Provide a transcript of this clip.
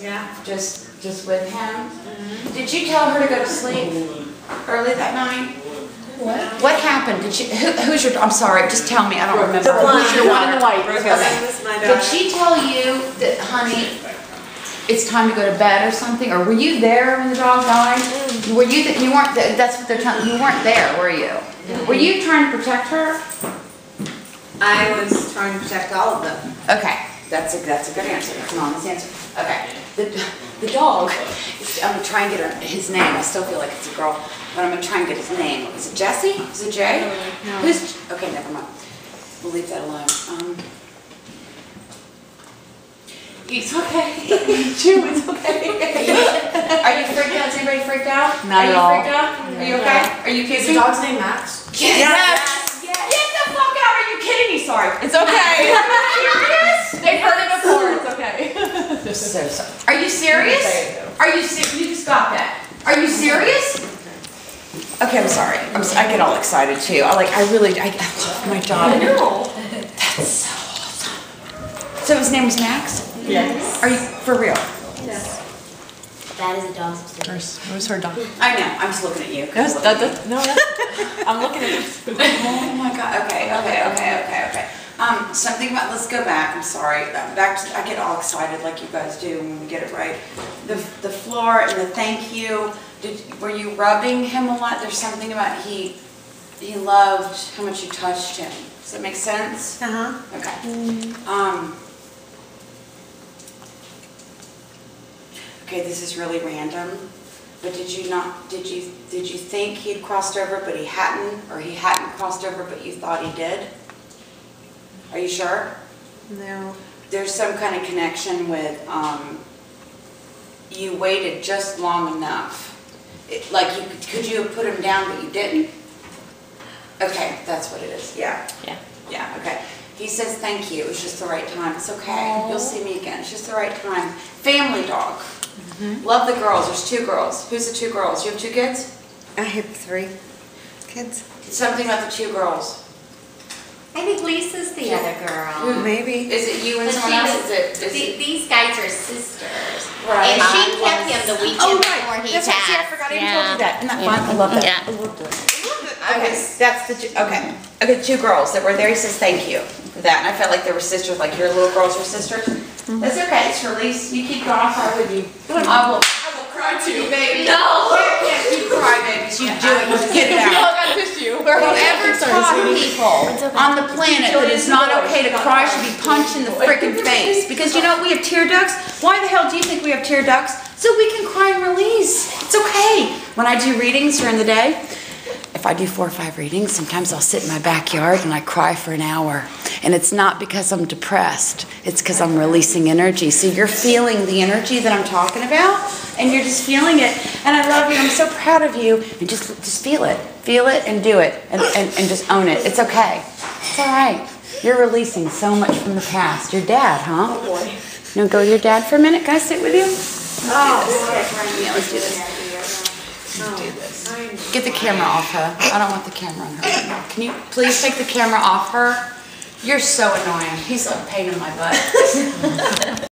Yeah. Just with him. Did you tell her to go to sleep early that night? What happened? Did she? Who's your? I'm sorry. Just tell me. I don't remember. Who's your one in the white? Okay. Did she tell you that, honey, it's time to go to bed or something? Or were you there when the dog died? Were you? You weren't. That's what they're telling you. You weren't there, were you? Were you trying to protect her? I was trying to protect all of them. Okay. That's a good answer. That's an honest answer. Okay. The dog. I'm gonna try and get his name. I still feel like it's a girl, but I'm gonna try and get his name. Is it Jesse? Is it Jay? No. Who's? Okay, never mind. We'll leave that alone. It's okay. Chew, it's okay. Are you freaked out? Is anybody freaked out? Not at all. Are you freaked out? Are you okay? Are you kidding? Is the dog's name Max? Yes. Get the fuck out! Are you kidding me? Sorry. It's okay. Serious? They've heard it before. It's okay. I'm so sorry. Are you serious? Are you serious? You just got that. Are you serious? Okay, I'm sorry. I get all excited too. I love my job. I know. That's so awesome. So his name was Max? Yes. Are you for real? Yes. That is a dog's experience. Where's her dog? I know. I'm just looking at you. I'm looking at you. Oh my God. Okay. Something about, let's go back. I'm sorry. Back to, I get all excited like you guys do when we get it right. The floor and the thank you. Were you rubbing him a lot? There's something about he loved how much you touched him. Does that make sense? Okay. Okay, this is really random, but did you think he'd crossed over but he hadn't, or he hadn't crossed over but you thought he did? Are you sure? No. There's some kind of connection with, you waited just long enough. Could you have put him down but you didn't? Okay, that's what it is, yeah. Yeah, okay. He says thank you, it was just the right time. It's okay, Aww. You'll see me again, it's just the right time. Family dog. Love the girls, there's 2 girls. Who's the 2 girls? You have 2 kids? I have 3 kids. Something about the 2 girls. I think Lisa's the other girl. Maybe. Is it you and But someone she else? was- These guys are sisters. Right. And she kept him the weekend before he That's passed. right. See, I forgot I even told you that. Isn't that fun? I love that. Yeah. Okay, that's the 2, okay, 2 girls that were there. He says thank you for that. And I felt like they were sisters, like your little girls were sisters. That's okay, it's released. You keep going, I'll cry with you. I will cry with you, baby. No. Yes, you cry, baby. You do it, you get it out. got tissue. Whoever taught people on the planet that it's not okay to cry should be punched in the freaking face. Because you know what, we have tear ducts. Why the hell do you think we have tear ducts? So we can cry and release. It's okay. When I do readings during the day, if I do 4 or 5 readings, sometimes I'll sit in my backyard and I cry for an hour. And it's not because I'm depressed. It's because I'm releasing energy. So you're feeling the energy that I'm talking about, and you're just feeling it. And I love you. I'm so proud of you. And just feel it. Feel it and do it. And just own it. It's okay. It's all right. You're releasing so much from the past. Your dad, huh? Oh boy. You want to go with your dad for a minute? Can I sit with you? Oh, yeah, let's do this. Get the camera off her. I don't want the camera on her right now. Can you please take the camera off her? You're so annoying. He's a pain in my butt.